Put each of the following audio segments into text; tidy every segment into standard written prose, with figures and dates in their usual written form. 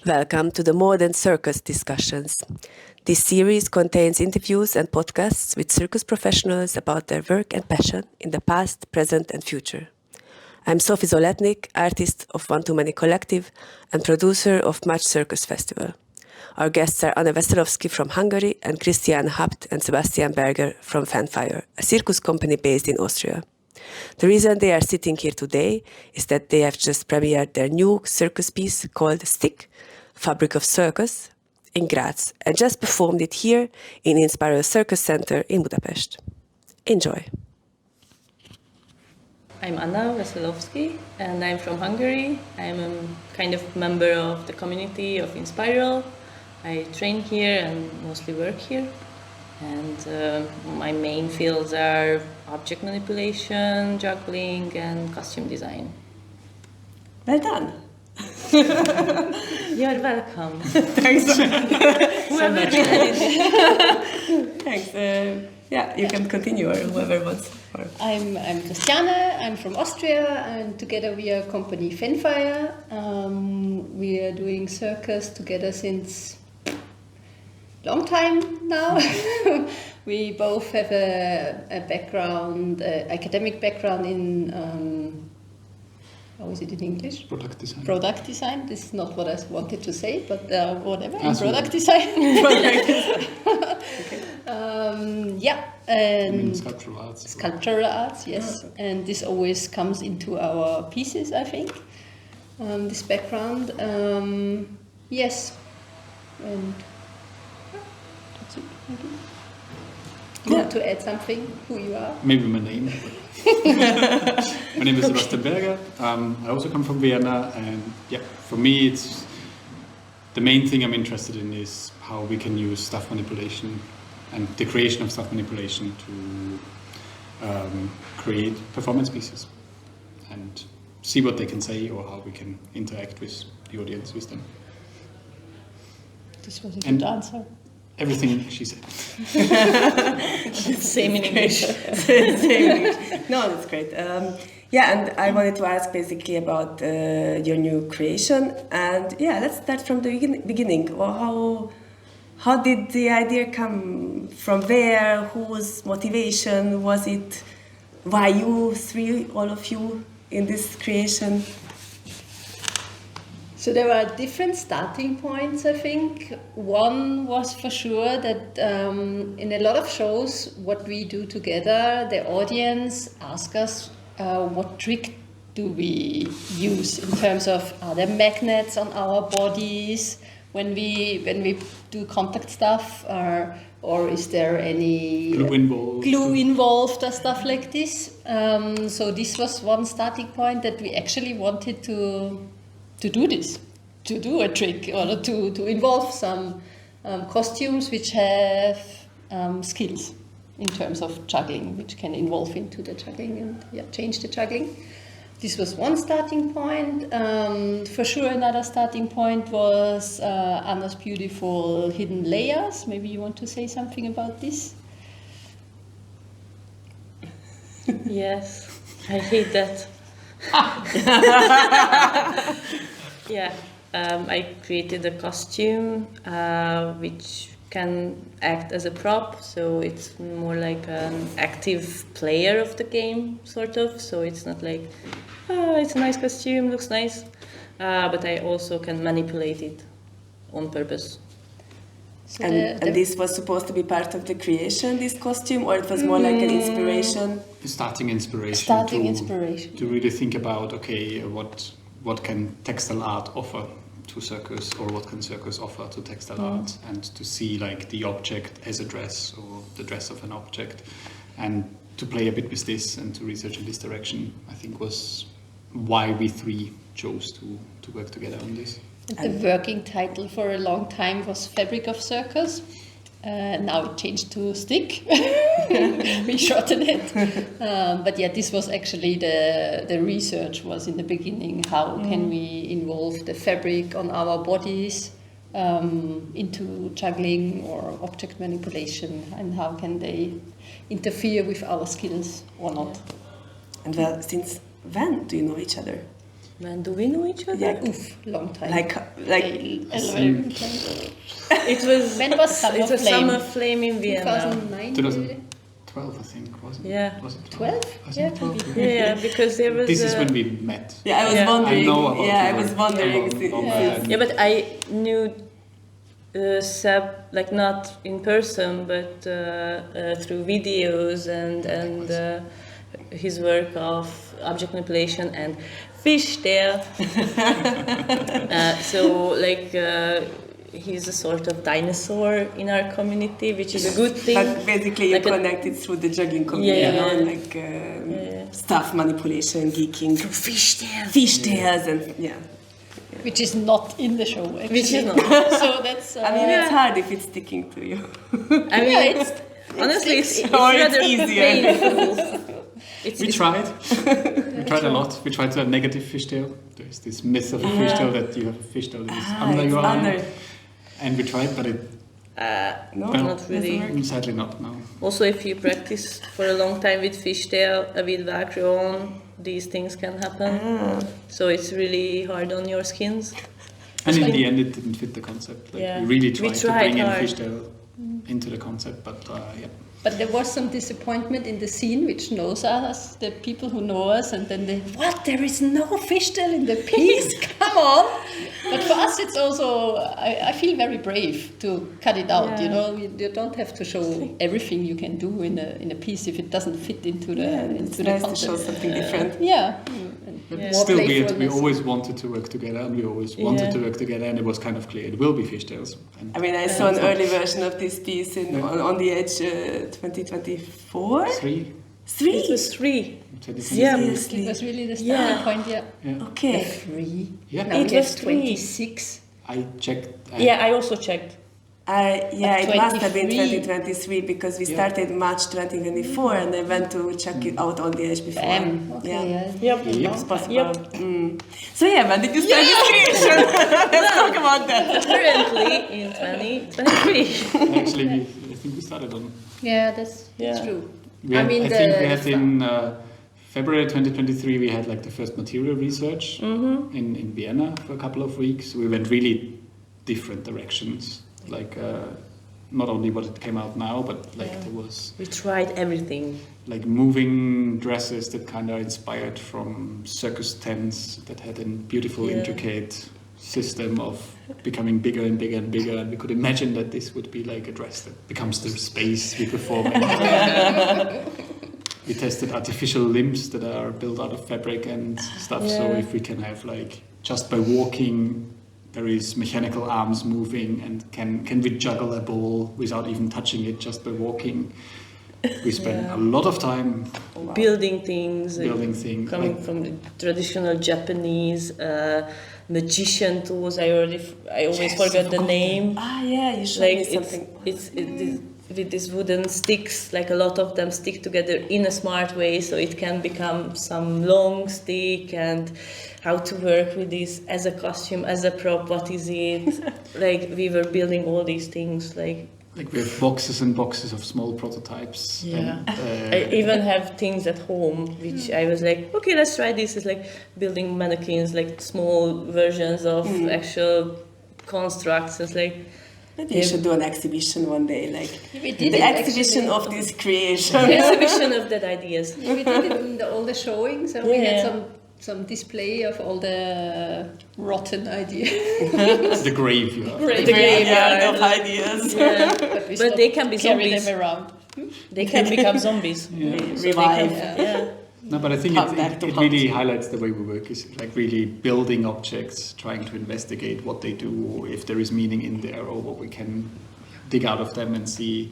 Welcome to the More Than Circus discussions. This series contains interviews and podcasts with circus professionals about their work and passion in the past, present and future. I'm Sophie Zoletnik, artist of One Too Many Collective and producer of Much Circus Festival. Our guests are Weszelovszky from Hungary and Christiane Hapt and Sebastian Berger from FENFIRE, a circus company based in Austria. The reason they are sitting here today is that they have just premiered their new circus piece called Stick, Fabric of Circus, in Graz, and just performed it here in Inspiral Circus Center in Budapest. Enjoy! I'm Weszelovszky and I'm from Hungary. I'm a kind of member of the community of Inspiral. I train here and mostly work here. And my main fields are object manipulation, juggling and costume design. Well done! You're welcome. Thanks. Whoever Thanks. Yeah, you can continue or whoever wants. I'm Christiane, I'm from Austria, and together we are company FENFIRE. We are doing circus together since long time now. We both have a background, academic background in how is it in English? Product design. Product design. This is not what I wanted to say, but whatever. Product design. Okay. Yeah. And I mean sculptural arts. Sculptural arts, yes. Okay. And this always comes into our pieces, I think. This background. Yes. And that's it, maybe. You want to add something? Who you are? Maybe my name. My name is Sebastian Berger. I also come from Vienna, and yeah, for me, it's the main thing I'm interested in is how we can use staff manipulation and the creation of staff manipulation to create performance pieces and see what they can say or how we can interact with the audience with them. This was a good answer. Everything she said. Same in English. No, that's great. Yeah, and I wanted to ask basically about your new creation. And yeah, let's start from the beginning. Well, how did the idea come? From where? Whose motivation was it? Why you three, all of you, in this creation? So there are different starting points, I think. One was for sure that in a lot of shows, what we do together, the audience asks us what trick do we use in terms of are there magnets on our bodies when we do contact stuff, or is there any glue involved or stuff like this. So this was one starting point that we actually wanted to do this, to do a trick or to involve some costumes which have skills in terms of juggling, which can involve into the juggling and change the juggling. This was one starting point. For sure another starting point was Anna's beautiful hidden layers. Maybe you want to say something about this? Yes, I hate that. Yeah, I created a costume which can act as a prop, so it's more like an active player of the game, sort of. So it's not like, it's a nice costume, looks nice, but I also can manipulate it on purpose. So and this was supposed to be part of the creation, this costume, or it was more like an inspiration? Starting inspiration. To really think about, okay, what can textile art offer to circus, or what can circus offer to textile art, and to see like the object as a dress or the dress of an object, and to play a bit with this and to research in this direction, I think was why we three chose to work together on this. The working title for a long time was Fabric of Circus. Now it changed to Stick. We shortened it. But yeah, this was actually the research was in the beginning. How can we involve the fabric on our bodies into juggling or object manipulation, and how can they interfere with our skills or not? And well, since when do you know each other? Man, do we know each other? Yeah. Oof, long time. Like It was. When was Summer It was Flame? Summer Flame in Vienna. 2009. 2012, I think, wasn't it? Yeah. Was it 12? I think 12. Yeah, because there was. This is when we met. yeah, I was Yeah. wondering. I know about I your was work wondering. Yeah, but I knew Seb, like not in person, but through videos and his work of object manipulation and fishtail. So like he's a sort of dinosaur in our community, which is a good thing. But basically, you Like connected through the juggling community, Yeah. like stuff manipulation, geeking, fishtails, and Which is not in the show, actually. Which is not. So that's... I mean, it's hard if it's sticking to you. I mean, yeah, it's... honestly, it's Or it's rather easier. painful. We tried. We tried a lot. We tried to have negative fishtail. There's this myth of a fishtail that you have a fishtail that is under it's your arm. under. And we tried, but it No, Not really. sadly not, no. Also, if you practice for a long time with fishtail, with Velcro, these things can happen. So it's really hard on your skins. And in the end, it didn't fit the concept. Like, Yeah. we really We tried to tried bring in hard. fishtail into the concept, but yeah. But there was some disappointment in the scene, which knows us, the people who know us, and then they, what, there is no fishtail in the piece, come on! But for us, it's also, I feel very brave to cut it out, you know, you don't have to show everything you can do in a piece if it doesn't fit into the, it's into the nice to concept. show something different. Yeah. But Yeah. still, we playfulness. always wanted to work together, and we always wanted to work together, and it was kind of clear it will be fishtails. And I mean, I saw an early version of this piece on the Edge 2024. three. It was 3. 2023. Yeah. It was really the starting point, yeah. Yeah. Okay. 3. Yeah. Now It we have was 3. 26. I checked. Yeah, I also checked. It must have been 23. 2023 because we started March 2024 and I went to check it out on the Edge before. Bam. Okay, yeah. Yep. Yep. It's possible. Yep. So yeah, when did you start this creation? Let's talk about that. Currently in 2023. Actually, I think we started on. Yeah, that's Yeah. true. We had, I think the- we had in February 2023 we had like the first material research in Vienna for a couple of weeks. We went really different directions, like not only what it came out now, but like there was We tried everything. like moving dresses that kind of inspired from circus tents that had a beautiful, intricate system of becoming bigger and bigger and bigger, and we could imagine that this would be like a dress that becomes the space we perform in. We tested artificial limbs that are built out of fabric and stuff, so if we can have like just by walking there is mechanical arms moving, and can we juggle a ball without even touching it just by walking. We spent a lot of time Building things. Coming like- from the traditional Japanese magician tools. I always forget the name. You showed me Like something. it's with these wooden sticks, like a lot of them stick together in a smart way, so it can become some long stick, and how to work with this as a costume, as a prop, what is it? Like we were building all these things, like we have boxes and boxes of small prototypes. Yeah. And, I even have things at home, which I was like, okay, let's try this. It's like building mannequins, like small versions of actual constructs. It's like, Maybe you should do an exhibition one day, like We did the it exhibition actually. of this creation. exhibition of dead ideas. We did it in all the showings, and we Yeah. had some display of all the rotten ideas. the graveyard. The graveyard of ideas. Yeah. we But they can be carry zombies. them around. They can become zombies. Yeah. So they Revive. can- yeah. No, but I think Come back to it really highlights the way we work, is like really building objects, trying to investigate what they do, if there is meaning in there, or what we can dig out of them and see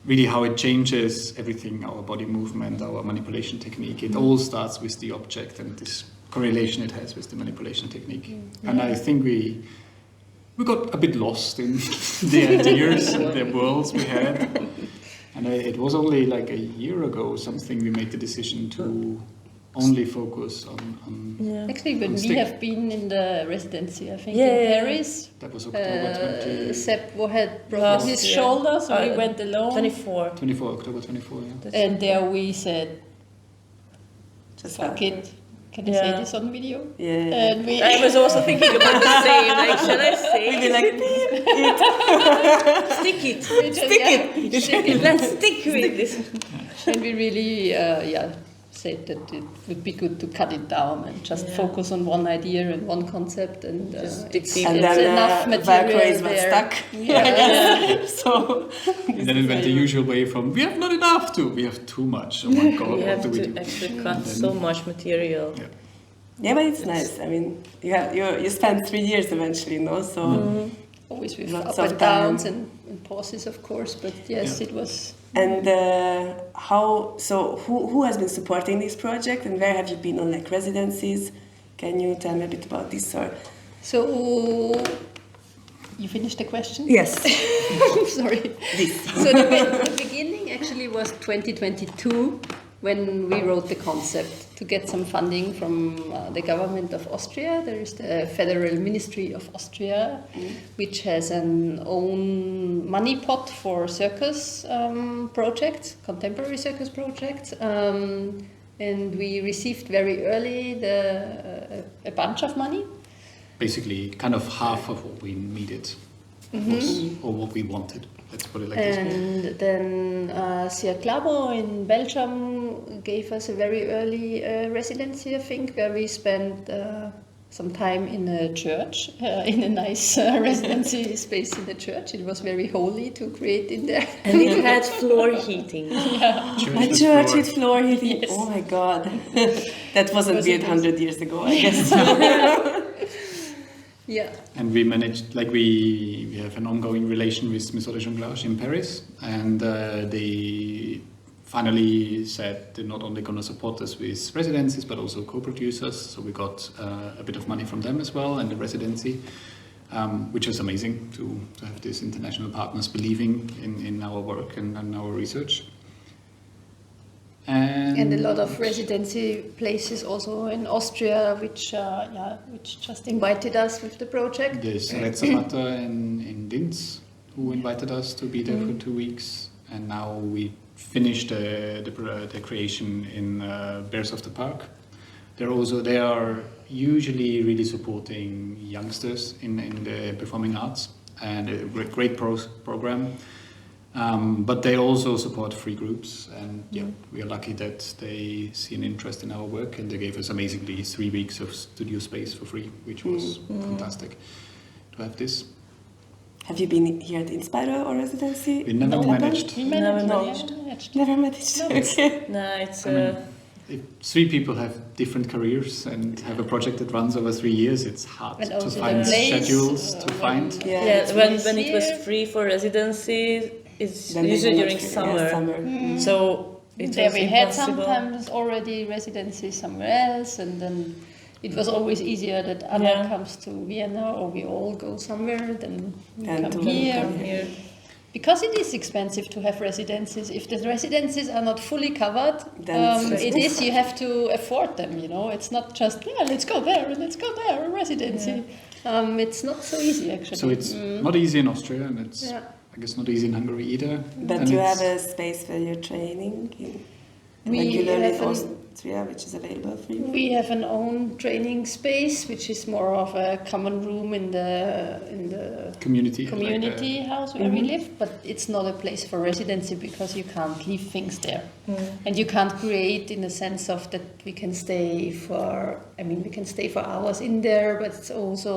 really how it changes everything, our body movement, our manipulation technique. It all starts with the object and this correlation it has with the manipulation technique. And I think we got a bit lost in the ideas and the worlds we had. And it was only like a year ago something we made the decision to only focus on Yeah. Actually, when On we stick. have been in the residency, I think Yeah, in yeah. Paris, that was October 20, Sepp had broken Last his year. shoulder, so we went alone. 24. 24, October 24, yeah. And there we said, Just fuck it, Can I say this on video? Yeah. And we I was also thinking about the same. Like, should I say? Maybe like Stick it. Stick it. Let's stick with this. And we really, said that it would be good to cut it down and just focus on one idea and one concept, and it's then enough material Velcro is what there. stuck. Yeah. So And then it went the usual way from we have not enough to we have too much. Oh my God, We what have do we to do? actually cut so much material. Yeah. yeah, but it's nice. I mean, you spend 3 years eventually, no? So Always with Lots up of and downs time. and pauses, of course, but yes, Yeah. it was. and who has been supporting this project, and where have you been on like residencies? Can you tell me a bit about this? Or So, you finished the question? yes, Sorry. this. So the beginning actually was 2022 when we wrote the concept to get some funding from the government of Austria. There is the Federal Ministry of Austria, which has an own money pot for circus projects, contemporary circus projects. And we received very early a bunch of money. Basically, kind of half of what we needed or what we wanted. Let's put it like this. And then Cirklabo in Belgium gave us a very early residency, I think, where we spent some time in a church, in a nice residency space in the church. It was very holy to create in there. And it had floor heating. A church with floor heating. Yes. Oh my God, that wasn't Was built it 100 years ago, I guess. Yeah. And we managed, like we have an ongoing relation with Maison de Jonglages in Paris, and they finally said they're not only going to support us with residencies but also co-producers. So we got a bit of money from them as well, and the residency, which is amazing to have these international partners believing in our work and our research. And a lot of residency places also in Austria, which just invited us with the project. There's Sapata in Linz, who invited us to be there for 2 weeks, and now we finished the creation in Bears of the Park. They are usually really supporting youngsters in the performing arts, and a great program. But they also support free groups, and we are lucky that they see an interest in our work, and they gave us amazingly 3 weeks of studio space for free, which was fantastic to have this. Have you been here at Inspire or residency? We never managed. Never No. managed. Never managed. No. Okay. No, it's I mean, if 3 people have different careers and have a project that runs over 3 years, it's hard And to also find the place, schedules to find. Yeah, when it's it was here. free for residencies, it's Then they usually do during not- summer. yeah, summer. So it There was we had impossible. sometimes already residencies somewhere else, and then it was always easier that Anna Yeah. comes to Vienna, or we all go somewhere, then we And come to here. come Here. Because it is expensive to have residencies. If the residencies are not fully covered, Then it's you have to afford them, you know. It's not just, let's go there, and let's go there, a residency. It's not so easy, actually. So it's not easy in Austria, and it's Yeah. I guess not easy in Hungary either. But And you it's- have a space where you're training We regularly have in an- Austria, which is available for you. We have an own training space, which is more of a common room in the community. community house where we live, but it's not a place for residency because you can't leave things there. And you can't create in the sense of that we can stay for hours in there, but it's also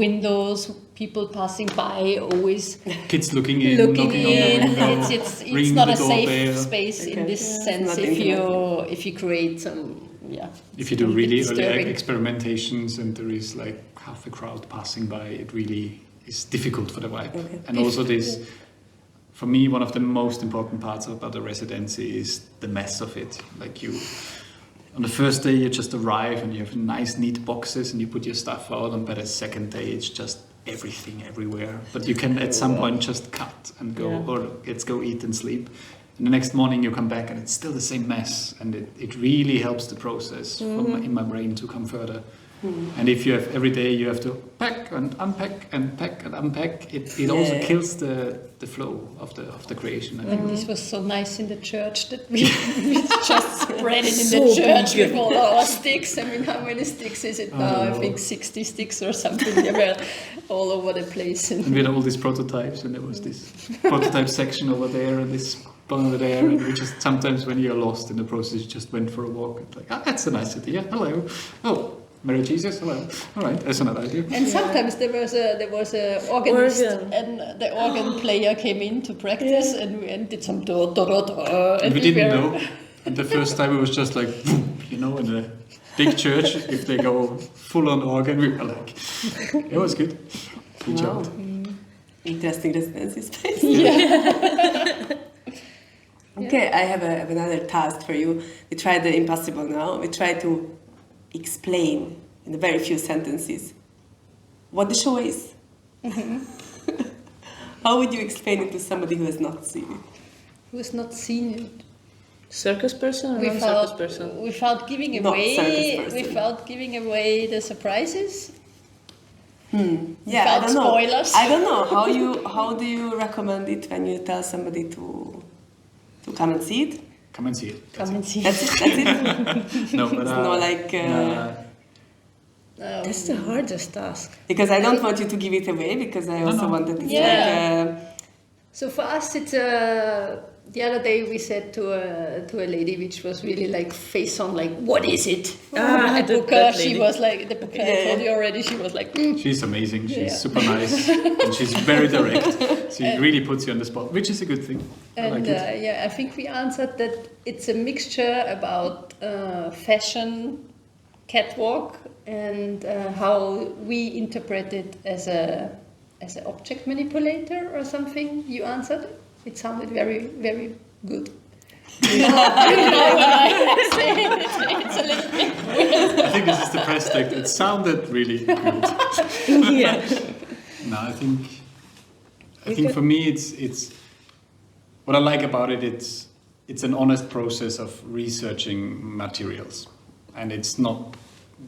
windows, people passing by, always Kids looking in, looking knocking in. on the window, It's ringing not the a safe doorbell. space in Okay. this Yeah. sense Not if you create some, If you do a bit really early disturbing. experimentations and there is like half a crowd passing by, it really is difficult for the vibe. Okay. And also this, for me, one of the most important parts about the residency is the mess of it. Like on the first day you just arrive and you have nice neat boxes and you put your stuff out, and by the second day it's just everything everywhere. But you can at some point just cut and go, or let's go eat and sleep. And the next morning you come back and it's still the same mess, and it really helps the process in my brain to come further. And if you have every day you have to pack and unpack and pack and unpack, it also kills the flow of the creation. I think. This was so nice in the church that we just spread it in the church with all our sticks. I mean, how many sticks is it now? I think 60 sticks or something. They were all over the place. And we had all these prototypes, and there was this prototype section over there and this one over there, and we just sometimes when you're lost in the process, you just went for a walk. And like, that's a nice idea. Hello. Oh. Mary Jesus, hello. All right, that's another idea. And sometimes there was a organist, and the organ player came in to practice, and we did some and we didn't know. And the first time it was just like, you know, in a big church, if they go full on organ, we were like, it was good. Good job. Interesting residency space. Yeah. Okay, I have another task for you. We tried the impossible now. We try to explain in a very few sentences what the show is. How would you explain it to somebody who has not seen it? Who has not seen it? Circus person or non-circus person? Without giving away the surprises. Yeah, I don't know. Spoilers. I don't know. How do you recommend it when you tell somebody to come and see it? Come and see it. Come and see it. That's it. No, but it's not like. That's the hardest task. Because I don't want you to give it away, because I also want that it's like. So for us, it's the other day we said to a lady, which was really like face on, like, what is it? The booker, she was like, the booker, I told you already, she was like, She's amazing, she's super nice, and she's very direct. She really puts you on the spot, which is a good thing. I like it. I think we answered that it's a mixture about fashion, catwalk, and how we interpret it as an object manipulator or something. You answered it. It sounded very, very good. You know what I say? It's a little bit. I think this is the press tag. It sounded really good. Yeah. No, I think for me it's what I like about it. It's an honest process of researching materials, and it's not.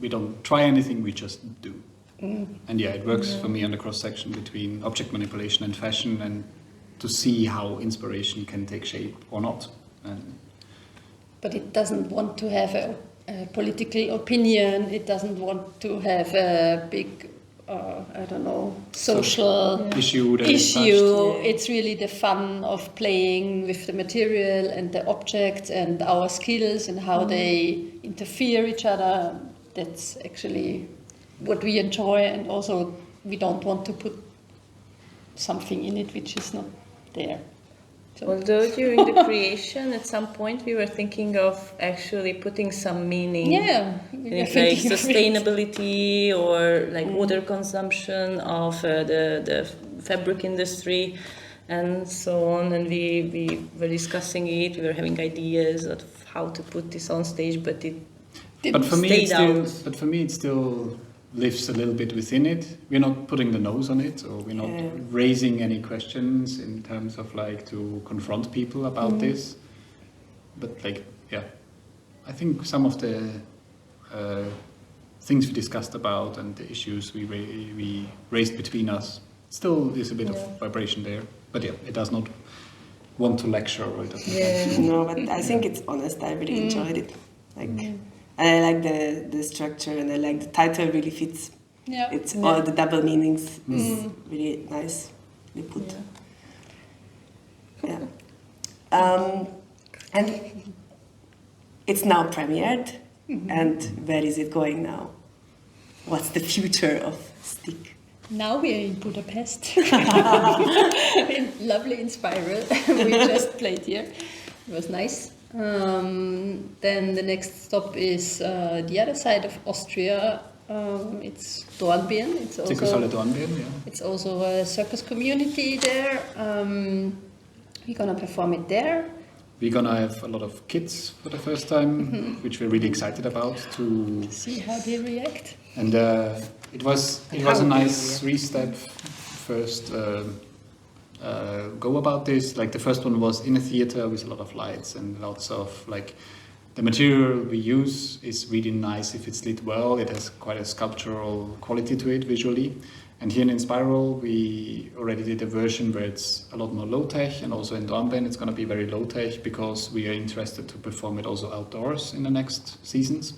We don't try anything. We just do. And it works for me on the cross section between object manipulation and fashion, and to see how inspiration can take shape or not. But it doesn't want to have a political opinion. It doesn't want to have a big, social issue. It's really the fun of playing with the material and the objects and our skills and how they interfere each other. That's actually what we enjoy, and also we don't want to put something in it which is not there. So. Although during the creation, at some point we were thinking of actually putting some meaning in it, like sustainability or like water consumption of the fabric industry and so on. And we were discussing it. We were having ideas of how to put this on stage, but it didn't stay out. But for me, it still lives a little bit within it. We're not putting the nose on it, or we're not raising any questions in terms of like to confront people about this. But I think some of the things we discussed about and the issues we raised between us still is a bit of vibration there. But it does not want to lecture, or it doesn't. No, but I think it's honest. I really enjoyed it. And I like the structure, and I like the title really fits. Yeah. It's all the double meanings is really nicely put. Yeah. And it's now premiered. And where is it going now? What's the future of Stick? Now we are in Budapest. Lovely in Spiral. We just played here. It was nice. Then the next stop is the other side of Austria. It's Dornbirn. It's also a circus community there. We're gonna perform it there. We're gonna have a lot of kids for the first time, which we're really excited about to see how they react. And it was a nice 3-step first. Go about this. Like the first one was in a theater with a lot of lights and lots of like The material we use is really nice if it's lit well. It has quite a sculptural quality to it visually. And here in Inspiral, we already did a version where it's a lot more low-tech, and also in Dornbirn it's going to be very low-tech because we are interested to perform it also outdoors in the next seasons.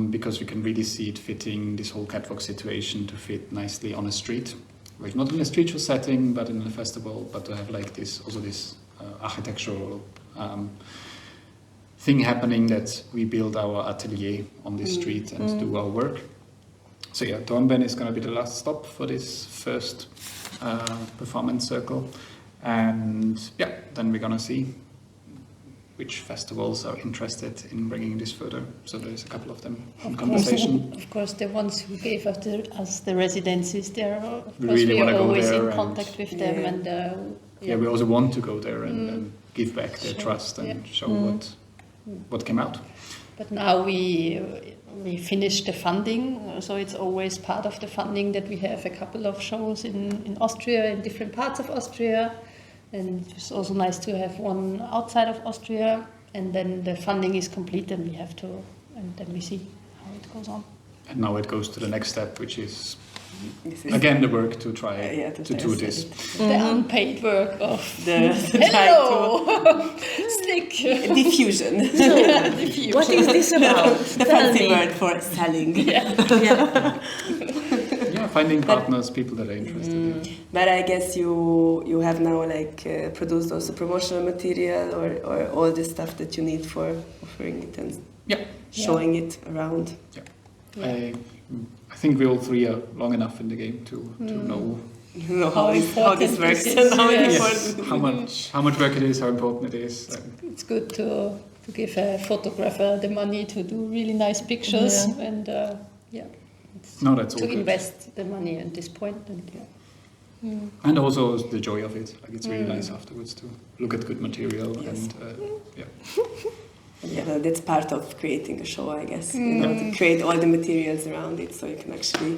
Because we can really see it fitting this whole catwalk situation to fit nicely on a street. Like not in a street show setting, but in a festival, but to have like this, also this architectural thing happening that we build our atelier on this street and do our work. So yeah, Dornbirn is going to be the last stop for this first performance circle. And yeah, then we're going to see which festivals are interested in bringing this further. So there's a couple of them in conversation. Of course, the ones who gave us the residencies, there, of course, really we are always in and contact with them. And we also want to go there and give back their trust and show what came out. But now we finished the funding, so it's always part of the funding that we have a couple of shows in Austria, in different parts of Austria. And it's also nice to have one outside of Austria, and then the funding is complete and we have to, and then we see how it goes on. And now it goes to the next step, which is again the work to try to do this. The unpaid work of The hello stick diffusion. diffusion. What is this about? The fancy word for selling. Yeah, finding partners, people that are interested. But I guess you have now produced also promotional material or all the stuff that you need for offering it and showing it around. Yeah. I think we all three are long enough in the game to know how this works is, and how yes. important. how much work it is, how important it is. It's good to give a photographer the money to do really nice pictures and No, that's all to good. invest the money at this point. And, And also the joy of it. Like it's really nice afterwards to look at good material and Yeah, well, that's part of creating a show, I guess. You know, to create all the materials around it so you can actually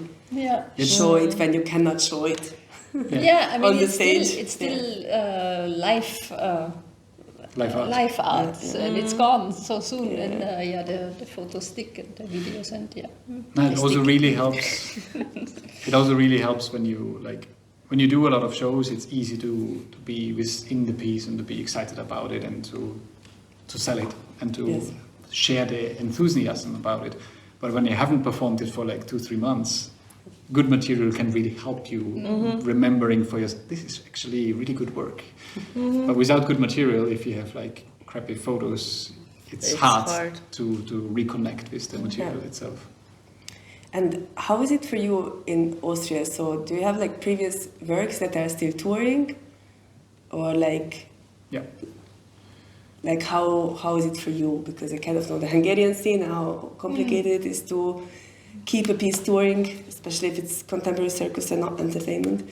show it when you cannot show it. I mean, On the it's stage. still live art, and it's gone so soon. And the photos stick and the videos and No, it also really helps. It also really helps when you do a lot of shows. It's easy to be within the piece and to be excited about it and to sell it and to share the enthusiasm about it. But when you haven't performed it for like 2-3 months, good material can really help you remembering for yourself, this is actually really good work. But without good material, if you have like crappy photos, it's hard to reconnect with the material itself. And how is it for you in Austria? So do you have like previous works that are still touring? Or like... Yeah. Like how is it for you? Because I kind of know the Hungarian scene, how complicated it is to keep a piece touring, especially if it's contemporary circus and not entertainment.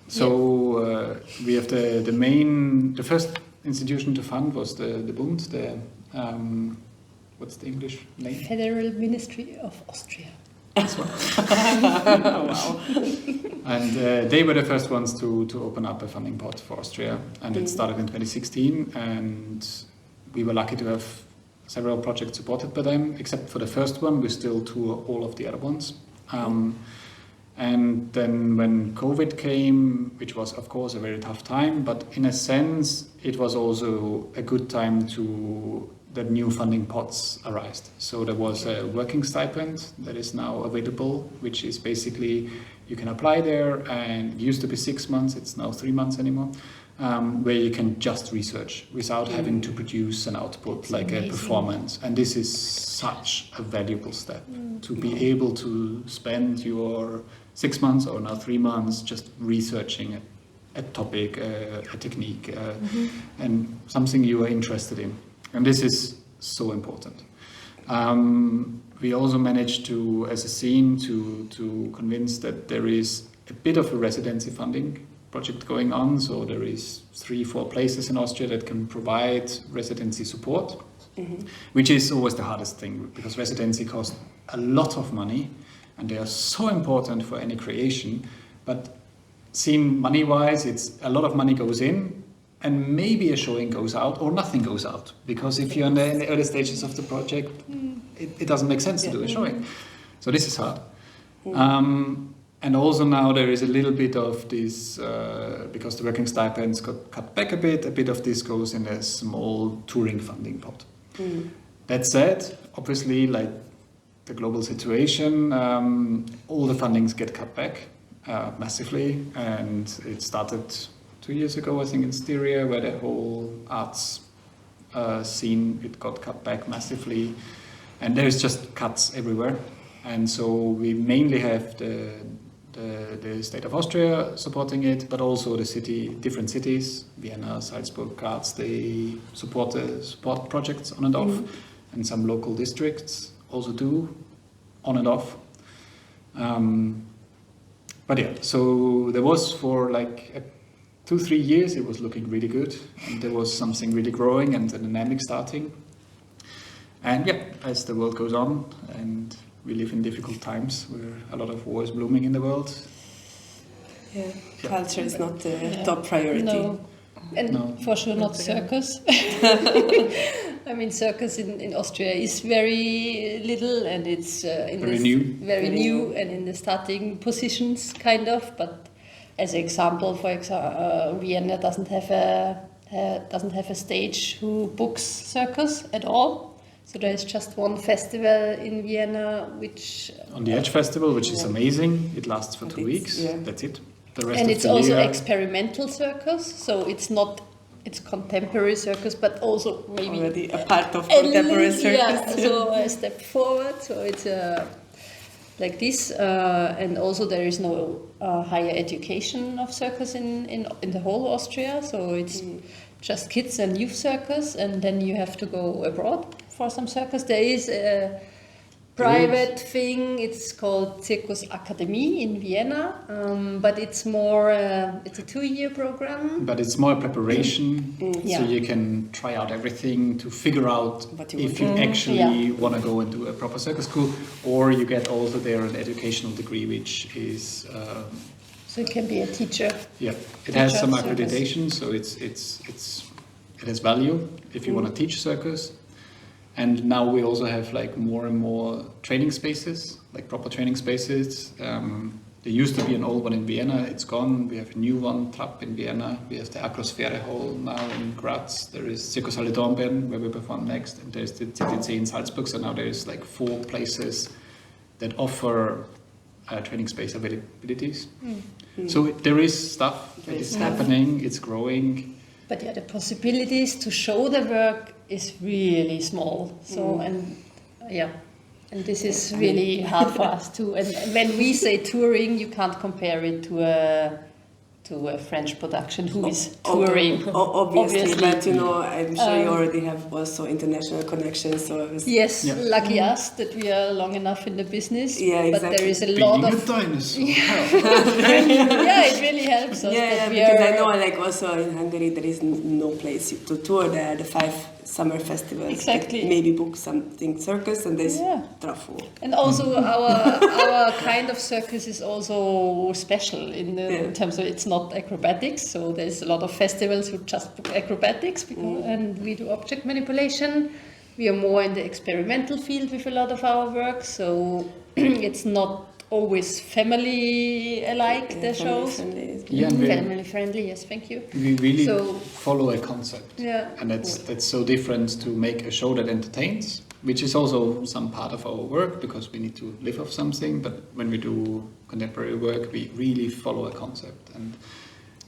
So we have the first institution to fund was the Bund, what's the English name? Federal Ministry of Austria. This one. Wow. And they were the first ones to open up a funding pot for Austria, and it started in 2016, and we were lucky to have several projects supported by them. Except for the first one, we still tour all of the other ones. And then when COVID came, which was of course a very tough time, but in a sense it was also a good time that new funding pots arose. So there was a working stipend that is now available, which is basically you can apply there, and it used to be 6 months, it's now 3 months anymore, where you can just research without having to produce an output. It's like amazing. A performance. And this is such a valuable step to be able to spend your 6 months or now 3 months just researching a topic, a technique, and something you are interested in. And this is so important. We also managed to, as a scene, to convince that there is a bit of a residency funding project going on. So there is 3-4 places in Austria that can provide residency support, which is always the hardest thing because residency costs a lot of money and they are so important for any creation. But seen money-wise, it's a lot of money goes in and maybe a showing goes out or nothing goes out, because if you're in the early stages of the project, it doesn't make sense to do a showing. So this is hard. And also now there is a little bit of this, because the working stipends got cut back a bit of this goes in a small touring funding pot. That said, obviously, like the global situation, all the fundings get cut back massively, and it started 2 years ago, I think, in Styria, where the whole arts scene, it got cut back massively, and there's just cuts everywhere. And so we mainly have the state of Austria supporting it, but also the different cities, Vienna, Salzburg, Graz, they support projects on and off, and some local districts also do on and off. But yeah, so there was for like 2-3 years, it was looking really good, and there was something really growing and the dynamic starting. And yeah, as the world goes on, and we live in difficult times where a lot of war is blooming in the world. Yeah, culture is not the top priority. No. And for sure not circus. I mean, circus in Austria is very little, and it's very new and in the starting positions, kind of. But as an example, Vienna doesn't have a stage who books circus at all. So there is just one festival in Vienna, which on the Edge Festival, which is amazing. It lasts for 2 weeks. Yeah. That's it. The rest and of it's the also year, experimental circus, so it's contemporary circus, but also maybe already a part of contemporary circus. Yeah, so a step forward. So it's like this, and also there is no higher education of circus in the whole Austria. So it's just kids and youth circus, and then you have to go abroad for some circus. There is a private thing, it's called Circus Academy in Vienna, but it's more, it's a 2-year program. But it's more preparation, so you can try out everything to figure out if you actually want to go into a proper circus school, or you get also there an educational degree, which is... so you can be a teacher. Yeah, it has some accreditation, so it has value if you want to teach circus. And now we also have like more and more training spaces, like proper training spaces. There used to be an old one in Vienna, it's gone. We have a new one, Trapp in Vienna. We have the Akrosphäre Hall now in Graz. There is Circus Halle Dornbirn, where we perform next. And there's the ZTC in Salzburg. So now there's like 4 places that offer training space availabilities. So there is stuff that is happening, it's growing. But yeah, the possibilities to show the work is really small. So, and this is really hard for us too. And when we say touring, you can't compare it to a French production who is touring. Obviously, but I'm sure you already have also international connections. So lucky us that we are long enough in the business. Yeah, exactly. But there is a lot of dinosaur. it really helps us. Because I know, like also in Hungary, there is no place to tour. There are the 5 summer festivals. Exactly. Maybe book something circus, and there's truffle. And also our kind of circus is also special in terms of it's not acrobatics. So there's a lot of festivals who just book acrobatics, and we do object manipulation. We are more in the experimental field with a lot of our work. So it's not always family alike, the shows. Family friendly, yes, thank you. We really follow a concept. Yeah. And that's so different to make a show that entertains, which is also some part of our work because we need to live off something. But when we do contemporary work, we really follow a concept. And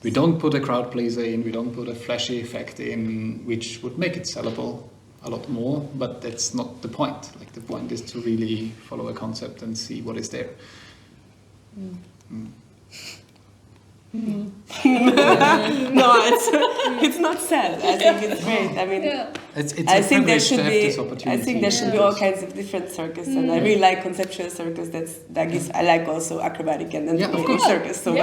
we don't put a crowd pleaser in, we don't put a flashy effect in, which would make it sellable a lot more, but that's not the point. Like the point is to really follow a concept and see what is there. No, it's not sad. I think it's great. I mean, It's I a think there privilege should to have be. this opportunity. I think there should be all kinds of different circus, and I really like conceptual circus. That gives. I like also acrobatic and then circus. So,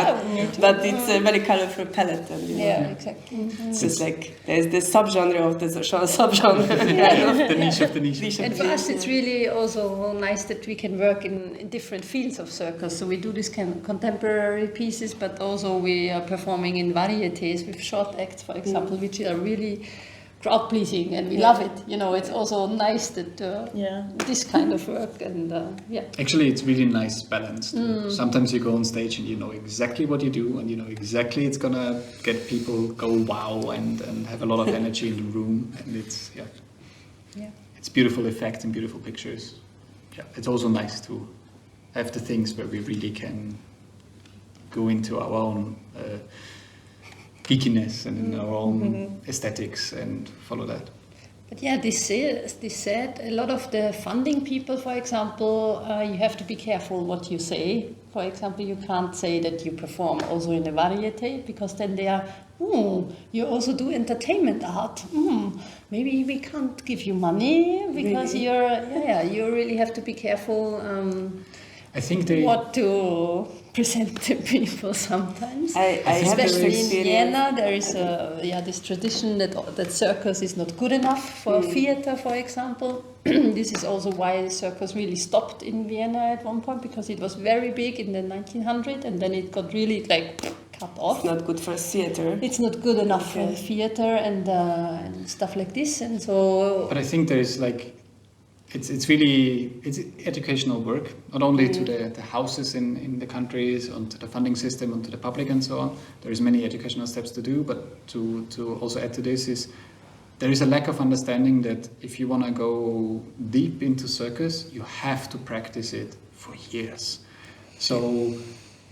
but it's a very colorful palette, and Exactly. it's just like there's the subgenre of the subgenre. The niche of the niche. And for us, it's really also nice that we can work in different fields of circus. So we do this kind of contemporary pieces, but also we are performing in varieties with short acts, for example, which are really crowd pleasing, and we love it. You know, it's also nice that this kind of work, and Actually, it's really nice balance. Sometimes you go on stage and you know exactly what you do, and you know exactly it's gonna get people go wow and have a lot of energy in the room, and it's it's beautiful effects and beautiful pictures. Yeah, it's also nice to have the things where we really can go into our own geekiness and our own aesthetics and follow that. But this said, a lot of the funding people, for example, you have to be careful what you say. For example, you can't say that you perform also in a variety, because then they are, you also do entertainment art. Maybe we can't give you money because you really have to be careful. I think what to present to people sometimes. Especially in Vienna, there is this tradition that circus is not good enough for theater, for example. This is also why circus really stopped in Vienna at one point, because it was very big in the 1900s, and then it got really cut off. It's not good for theater. It's not good enough for theater and stuff like this, and so. But I think there is it's really educational work, not only to the houses in the countries, and to the funding system, and to the public and so on. There is many educational steps to do, but to also add to this is there is a lack of understanding that if you want to go deep into circus, you have to practice it for years. So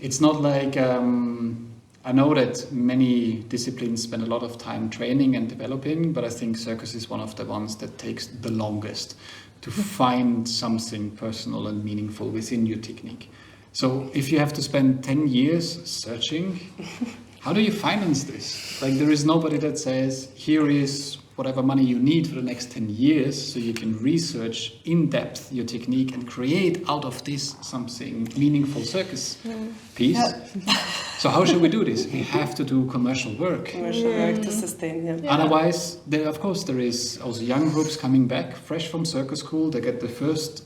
it's not like I know that many disciplines spend a lot of time training and developing, but I think circus is one of the ones that takes the longest to find something personal and meaningful within your technique. So if you have to spend 10 years searching, how do you finance this? Like, there is nobody that says, here is whatever money you need for the next 10 years so you can research in depth your technique and create out of this something meaningful circus piece. So how should we do this? We have to do commercial work. Commercial work to sustain, Otherwise, there is also young groups coming back fresh from circus school. They get the first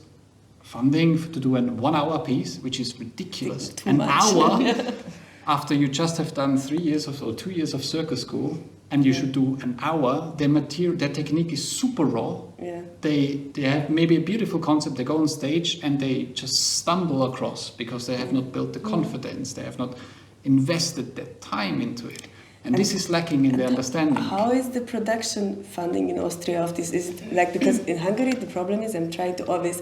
funding to do a 1 hour piece, which is ridiculous. An hour after you just have done 3 years or 2 years of circus school, and you should do an hour. Their technique is super raw. They have maybe a beautiful concept. They go on stage and they just stumble across because they have not built the confidence. They have not invested that time into it. And this is lacking in the understanding. How is the production funding in Austria of this? Is it because in Hungary the problem is, I'm trying to always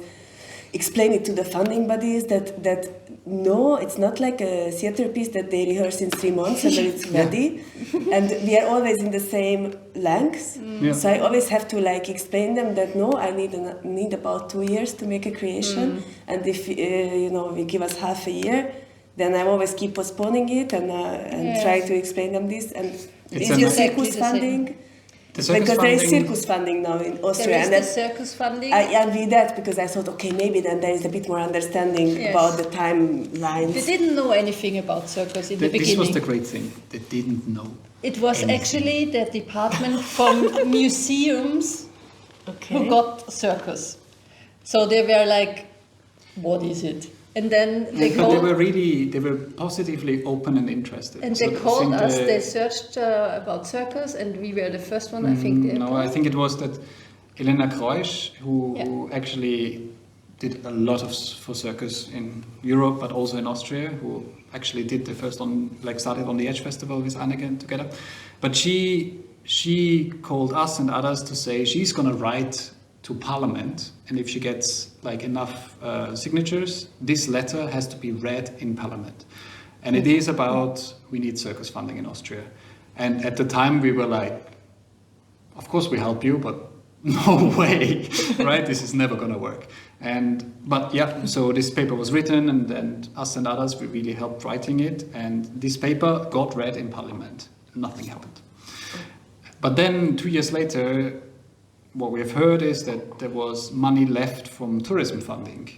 explain it to the funding bodies that no, it's not like a theater piece that they rehearse in 3 months and then it's ready. And we are always in the same length. So I always have to explain them that no, I need about 2 years to make a creation. And if we give us half a year, then I always keep postponing it and try to explain them this. And is your circus funding? Because there is circus funding now in Austria. There is the circus funding? I envy that, because I thought, okay, maybe then there is a bit more understanding about the timelines. They didn't know anything about circus in the beginning. This was the great thing. They didn't know. It was actually the department from museums who got circus. So they were like, what is it? And then they were positively open and interested. And they called us, they searched about circus, and we were the first one, I think. I think it was that Elena Kreusch, who actually did a lot for circus in Europe, but also in Austria, who actually did the first started on the Edge Festival with Anneke together. But she called us and others to say she's going to write to Parliament, and if she gets enough signatures, this letter has to be read in Parliament. And it is about, we need circus funding in Austria. And at the time we were like, of course we help you, but no way, right? This is never going to work. So this paper was written, and us and others, we really helped writing it. And this paper got read in Parliament. Nothing happened. But then 2 years later, what we have heard is that there was money left from tourism funding,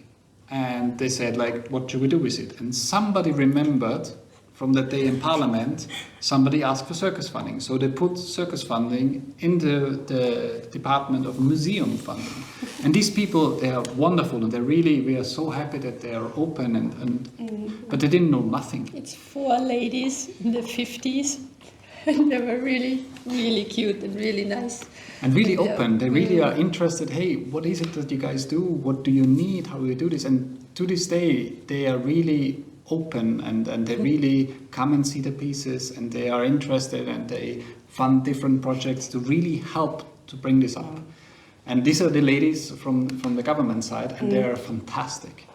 and they said, like, what should we do with it? And somebody remembered from that day in Parliament, somebody asked for circus funding. So they put circus funding in the Department of Museum funding. And these people, they are wonderful, and we are so happy that they are open, but they didn't know nothing. It's 4 ladies in the 50s, and they were really, really cute and really nice. And really open. They really are interested. Hey, what is it that you guys do? What do you need? How do you do this? And to this day, they are really open, and they really come and see the pieces, and they are interested, and they fund different projects to really help to bring this up. And these are the ladies from the government side, and they are fantastic.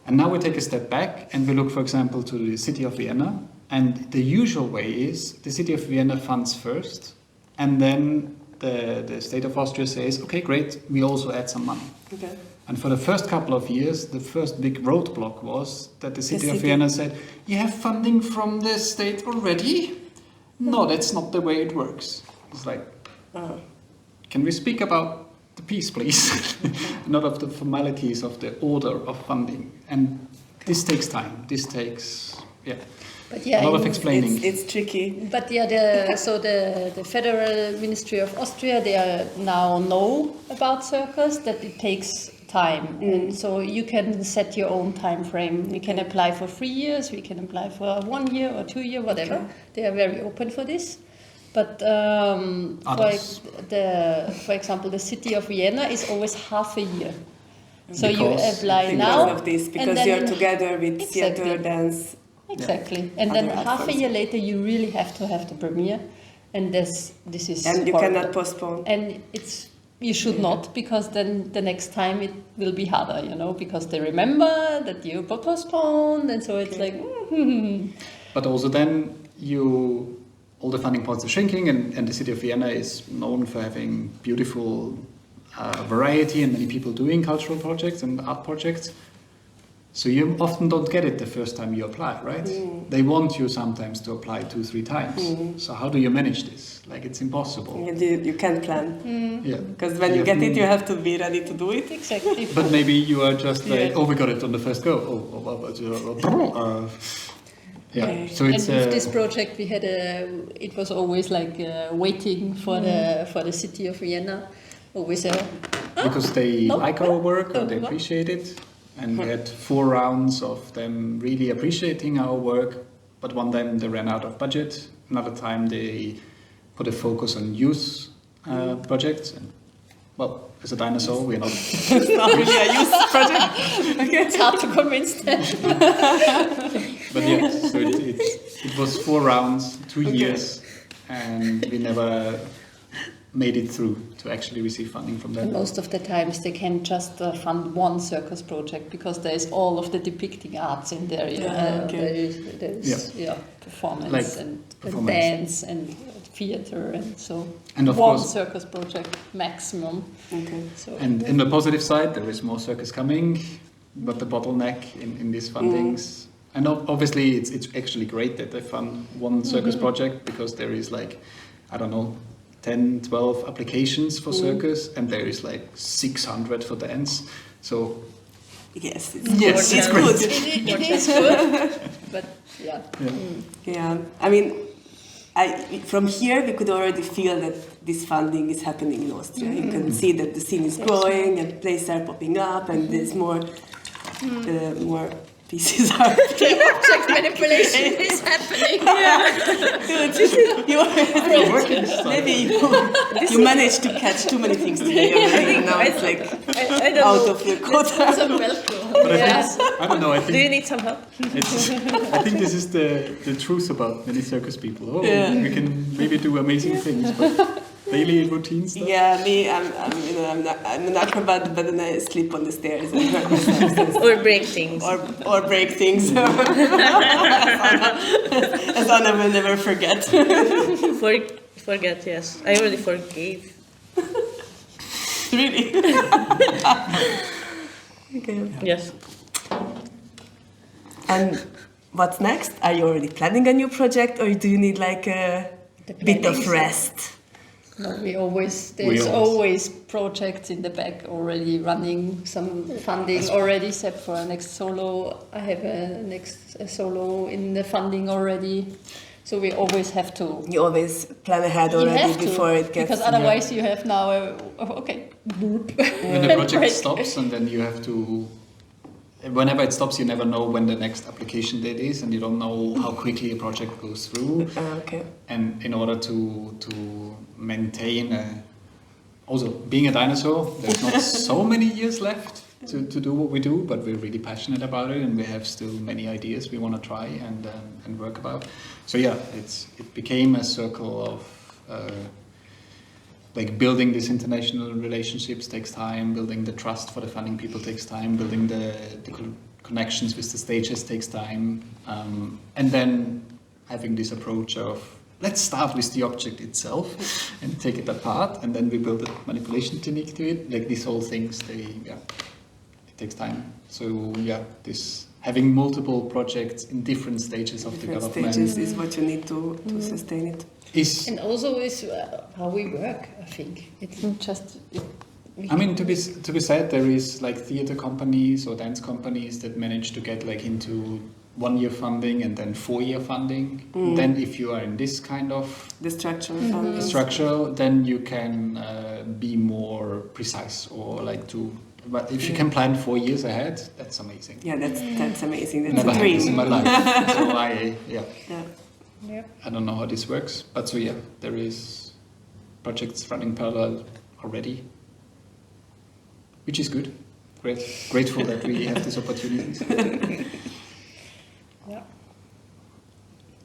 And now we take a step back and we look, for example, to the city of Vienna. And the usual way is the city of Vienna funds first, and then the state of Austria says, okay, great, we also add some money. Okay. And for the first couple of years, the first big roadblock was that the city of Vienna said, you have funding from the state already? No, that's not the way it works. It's like, can we speak about the piece, please? Not of the formalities of the order of funding. And this takes time. This takes, But a lot of explaining. It's tricky. But the Federal Ministry of Austria, they now know about Circus, that it takes time. And so you can set your own time frame. You can apply for 3 years, we can apply for 1 year or 2 year, whatever. Okay. They are very open for this. But for example, the city of Vienna is always half a year. So you apply now. Because you're together with theater, dance. Exactly, and then half a year later, you really have to have the premiere, and this is. And you cannot postpone. And you should not, because then the next time it will be harder, because they remember that you postponed, and so it's like. But also then all the funding pots are shrinking, and the city of Vienna is known for having beautiful variety and many people doing cultural projects and art projects. So you often don't get it the first time you apply, right? They want you sometimes to apply 2-3 times. So how do you manage this? Like, it's impossible. You can't plan. Yeah. Because when you get it, you have to be ready to do it. Exactly. But maybe you are just like, oh, we got it on the first go. So it's. And with this project, we had it was always like waiting for the city of Vienna. Always because they like our work, or they appreciate it. And we had 4 rounds of them really appreciating our work, but one time they ran out of budget. Another time they put a focus on youth projects. And, well, as a dinosaur, we're not. It's not really a youth project. It's hard to convince them. But yes, so it was 4 rounds, 2 years, and we never made it through to actually receive funding from them. And most of the times they can just fund one circus project, because there is all of the depicting arts in there. There is performance, and dance and theater, and so and of one course, circus project maximum. Okay. So, and in the positive side, there is more circus coming, but the bottleneck in these fundings. And obviously it's actually great that they fund one circus project, because there is like, I don't know, 10, 12 applications for circus, and there is like 600 for dance. So yes, it's good. It is good, but yeah. I mean, from here we could already feel that this funding is happening in Austria. You can see that the scene is growing, and places are popping up, and there's more pieces are. Object manipulation is happening. Maybe you managed to catch too many things together, and now it's like out of your quota. I don't know. I think, do you need some help? I think this is the truth about many circus people. We can maybe do amazing things, but daily routine stuff. Yeah, I'm an acrobat, but then I sleep on the stairs Or break things. Or break things. As Anna will never forget. Forget, yes. I already forgave. Really? Okay. Yes. And what's next? Are you already planning a new project, or do you need like a bit of rest? No, there's always projects in the back already running, some funding already set for a next solo. I have a next solo in the funding already. So we always have to. You always plan ahead already before it gets. Because otherwise you have now when the project stops, and then you have to. Whenever it stops, you never know when the next application date is, and you don't know how quickly a project goes through. Okay. And in order to maintain, also being a dinosaur, there's not so many years left to do what we do, but we're really passionate about it, and we have still many ideas we want to try and work about. So yeah, it became a circle of. Like building these international relationships takes time, building the trust for the funding people takes time, building the connections with the stages takes time, and then having this approach of let's start with the object itself and take it apart, and then we build a manipulation technique to it. Like these whole things, it takes time. So yeah, this having multiple projects in different stages of development stages is what you need to sustain it. And also is how we work, I think. It's not just... I mean, to be said, there is like theater companies or dance companies that manage to get like into 1 year funding and then 4 year funding. Then if you are in this kind of... The structure. Structure, then you can be more precise or like to... But if you can plan 4 years ahead, that's amazing. Yeah, that's amazing. That's Never a had dream. this in my life. So Yeah. I don't know how this works, but so yeah, there is projects running parallel already, which is good. Grateful that we have these opportunities. Yeah.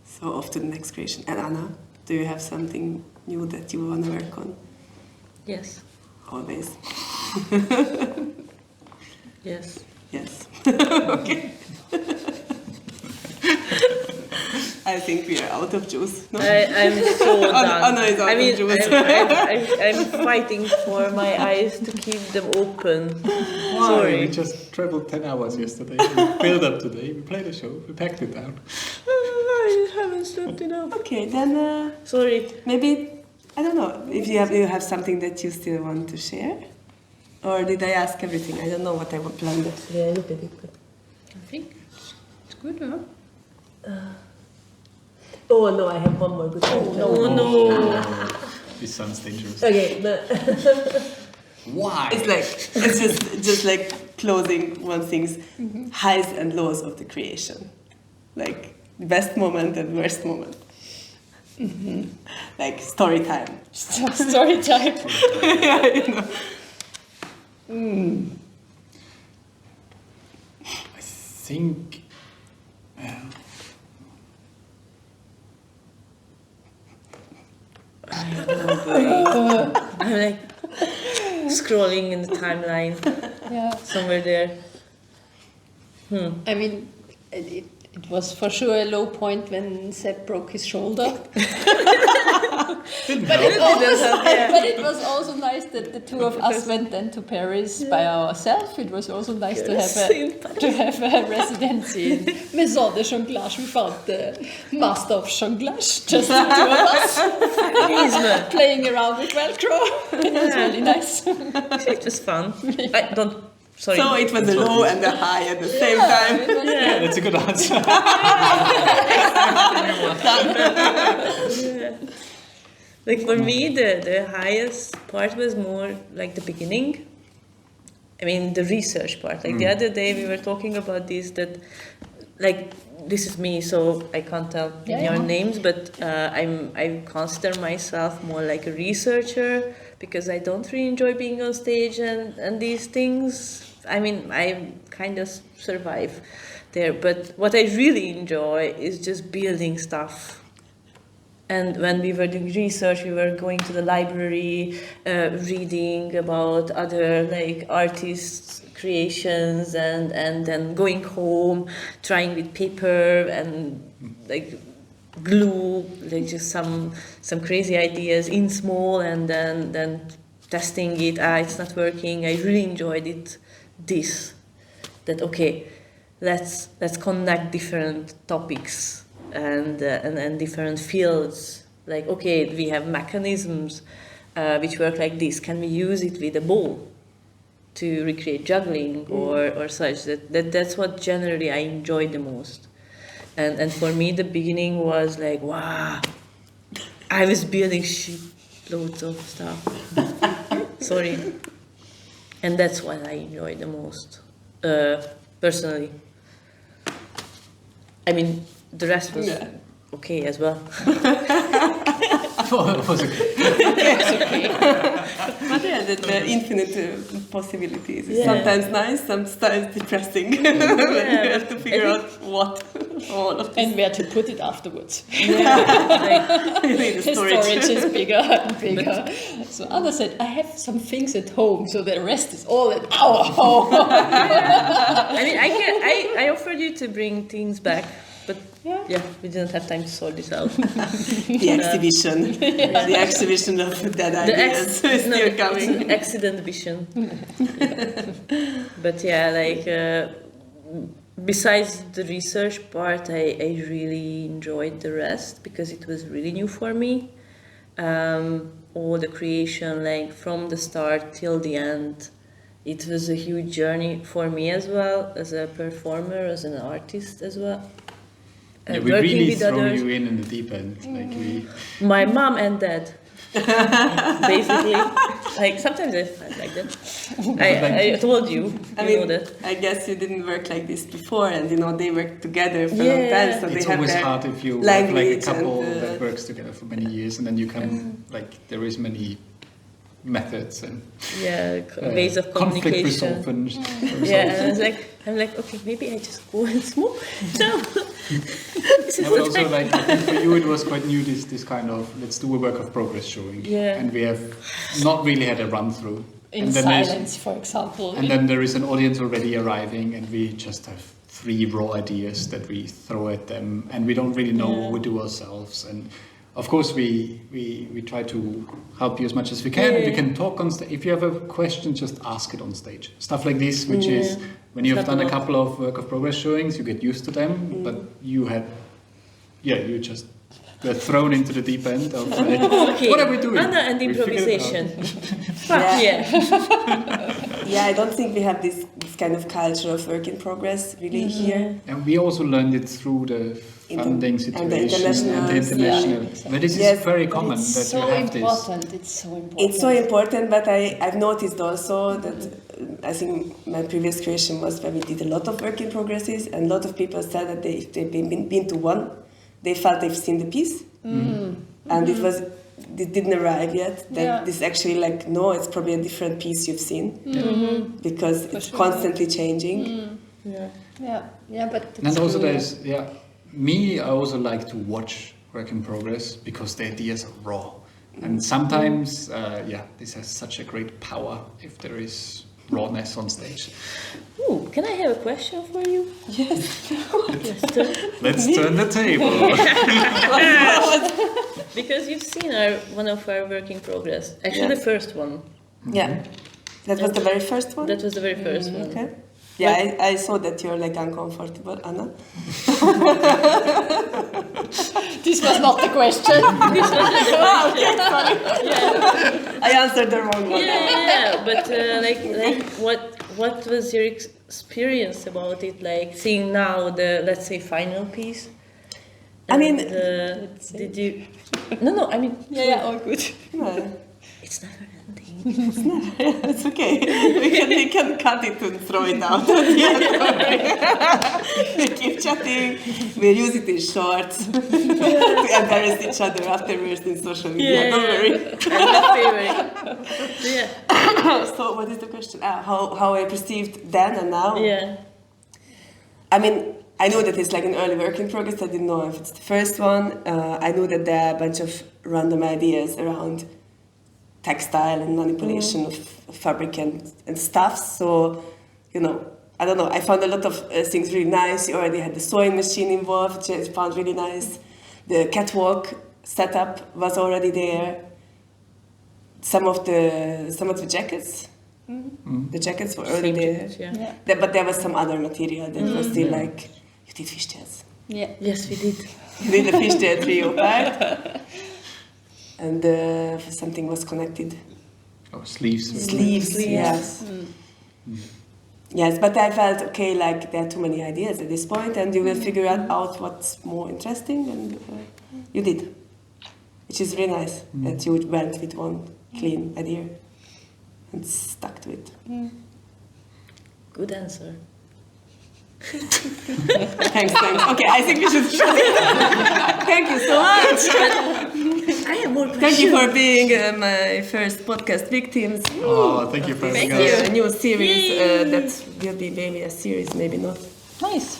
So off to the next creation. And Anna, do you have something new that you want to work on? Yes. Always. Yes. Yes. Okay. I think we are out of juice. No? I'm so done. Anna is out of juice. I'm fighting for my eyes to keep them open. Why? Sorry. We just traveled 10 hours yesterday. We built up today. We played a show. We packed it down. I haven't slept enough. Okay, then Sorry. maybe, I don't know, if you have something that you still want to share? Or did I ask everything? I don't know what I planned. Yeah, I looked at it. I think it's good, huh? Oh no, I have one more good one. Oh no. This sounds dangerous. Okay, Why? it's just like closing one thing's highs and lows of the creation. Like best moment and worst moment. Like story time. Story time. Yeah, you know. I think... I'm like scrolling in the timeline. Yeah. Somewhere there. I mean, it was for sure a low point when Seb broke his shoulder. But it was also nice that the two of us went then to Paris by ourselves. It was also nice to have a residency in Maison de Jonglage. We found the master of jonglage, just the two of us playing around with Velcro. It was really nice. It was fun. I don't. Sorry. So it was a low and a high at the same time. Yeah, that's a good answer. Like for me, the highest part was more like the beginning. I mean, the research part. Like the other day we were talking about this, that like this is me, so I can't tell your names, but I consider myself more like a researcher because I don't really enjoy being on stage and these things. I mean, I kind of survive there, but what I really enjoy is just building stuff. And when we were doing research, we were going to the library, reading about other like artists' creations, and then going home, trying with paper and like glue, like just some crazy ideas in small, and then testing it. It's not working. I really enjoyed it. That okay, let's connect different topics and different fields. Like okay, we have mechanisms which work like this. Can we use it with a ball to recreate juggling or such? That's what generally I enjoy the most. And for me, the beginning was like, wow, I was building loads of stuff. Sorry. And that's what I enjoy the most, personally. I mean, the rest was okay as well. But yeah, the infinite possibilities is sometimes nice, sometimes depressing. When you have to figure out what all of this. And where to put it afterwards. The Storage is bigger and bigger. So Anna said, I have some things at home, so the rest is all at our home. I mean, I offered you to bring things back, but we didn't have time to sort this out. The exhibition. The exhibition of dead ideas is still coming. It's an accident vision. But yeah, like besides the research part, I really enjoyed the rest because it was really new for me. All the creation, like from the start till the end, it was a huge journey for me as well, as a performer, as an artist as well. We really throw you in the deep end. My mom and dad, basically. Like sometimes I find like that. I told you, know that. I guess you didn't work like this before, and they worked together for a long time, so it's they have always their hard if you work like a couple that works together for many years, and then you can there is many methods and ways of communication. Conflict And I'm like, okay, maybe I just go and smoke now. But also, I think for you it was quite new, this kind of, let's do a work of progress showing. And we have not really had a run through. In silence, for example. And then there is an audience already arriving, and we just have 3 raw ideas that we throw at them, and we don't really know what we do ourselves. And of course, we try to help you as much as we can. And we can talk on stage. If you have a question, just ask it on stage. Stuff like this, which is when you have done a couple of work of progress showings, you get used to them. But you just were thrown into the deep end of what are we doing? Anna and improvisation. I don't think we have this kind of culture of work in progress really here. And we also learned it through the funding situation and the international. But this is very common that you have this. It's so important. It's so important, but I've noticed also that I think my previous creation was where we did a lot of work in progresses, and a lot of people said that if they've been to one, they felt they've seen the piece, and it didn't arrive yet. That this actually no, it's probably a different piece you've seen because it's constantly changing. But and also there's me. I also like to watch work in progress because the ideas are raw, and sometimes this has such a great power if there is rawness on stage. Ooh, can I have a question for you? Yes. Let's turn the table. Because you've seen one of our work in progress. Actually, the first one. Yeah. That was the very first one? That was the very first one. Okay. Yeah, I saw that you're uncomfortable, Anna. This was not the question. I answered the wrong one. But what was your experience about it? Like seeing now the, let's say, final piece. I mean, did you? No. I mean, all good. It's never ending. It's never. It's okay. We can cut it and throw it out. We keep chatting. We use it in shorts to embarrass each other afterwards in social media. Don't worry. So, what is the question? How I perceived then and now? Yeah. I mean, I know that it's an early work in progress. I didn't know if it's the first one. I know that there are a bunch of random ideas around textile and manipulation of fabric and stuff. So, I don't know. I found a lot of things really nice. You already had the sewing machine involved, which I found really nice. The catwalk setup was already there. Some of the jackets. The jackets were already there. But there was some other material that was still you did fishtails. Yeah. Yes, we did. You did the fishtail trio part. and something was connected. Oh, sleeves. Sleeves, yes. Yes, but I felt, okay, like there are too many ideas at this point, and you will figure out what's more interesting, and you did. Which is really nice, that you went with one clean idea and stuck to it. Good answer. Thanks. Okay, I think we should shut it. Thank you so much. I have more questions. Thank you for being my first podcast victims. Oh, thank you for having us. A new series that will be maybe a series, maybe not. Nice.